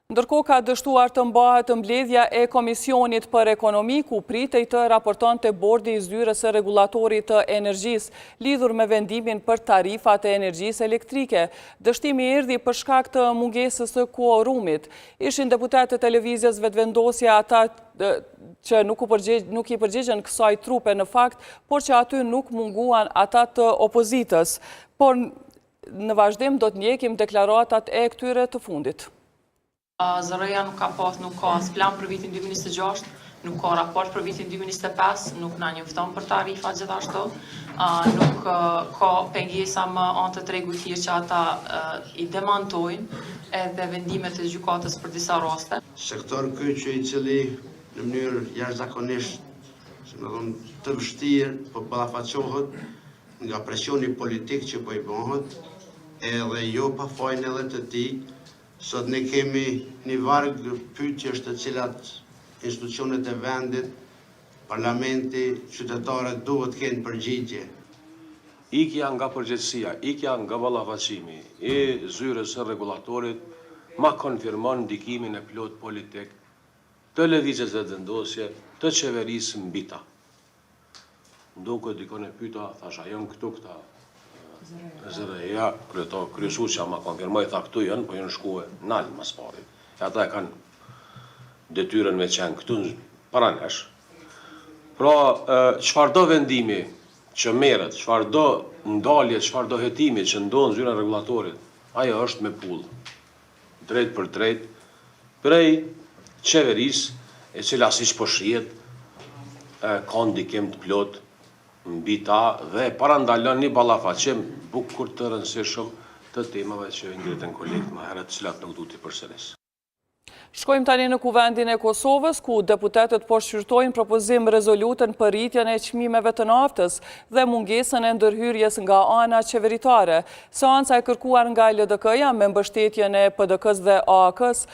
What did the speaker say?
Ndërkohë ka dështuar të mbahet mbledhja e Komisionit për Ekonomi, ku pritej të raporton të bordi i zyrës së regulatorit të energjisë, lidhur me vendimin për tarifat e energjisë elektrike. Dështimi erdhi për shkak të mungesës së kuorumit. Ishin deputetë të televizjes vetëvendosja ata që nuk i përgjigjen kësaj trupe në fakt, por që aty nuk munguan ata të opozitës. Por në vazhdim do të ndjekim deklaratat e këtyre të fundit. ZRE-ja nuk ka as plan për vitin 2026, nuk ka raport për vitin 2025, nuk na njofton për tarifa gjithashtu, nuk ka pengesa më anë të tregut tjerë që ata i demantojnë edhe vendimet e gjykatës për disa raste. Sektor ky që i cili në mënyrë jashtëzakonisht, të vështirë, po ballafaqohet nga presioni politik që po i bëhet, edhe jo pa fajin edhe të tij. Sot ne kemi një varg pyetjesh të cilat institucionet e vendit, parlamenti, qytetarët duhet të kenë përgjigje. Ikja nga përgjegjësia, ikja nga ballafaqimi i zyrës së rregullatorit ma konfirmon ndikimin e plot politik të lëvizjes vetëvendosje të qeverisë mbi ta. Duke dikon e pyeta, thash, a janë këtu këta? ZRE-ja, kryesuesja ma konfirmoi, tha këtu janë, po janë shkuar nalë mas pari. Ata e kanë detyrën me qenë këtu para nesh. Pra, çfarëdo vendimi që merret, çfarëdo ndalje, çfarëdo hetimi që ndodh në zyrën rregullatorit, ajo është me pull. Drejt për drejt, prej qeverisë, e cila siç po shihet, ka ndikim të plot mbi ta dhe parandalon një ballafaqim bukur të rëndësishëm të temave që ngritën kolegët më herët, të cilat nuk duhet i përsëris. Shkojmë tani në Kuvendin e Kosovës, ku deputetët po shqyrtojnë propozim rezolutën për rritjen e çmimeve të naftës dhe mungesën e ndërhyrjes nga ana qeveritare. Seanca e kërkuar nga LDK-ja me mbështetjen e PDK-s dhe AAK-s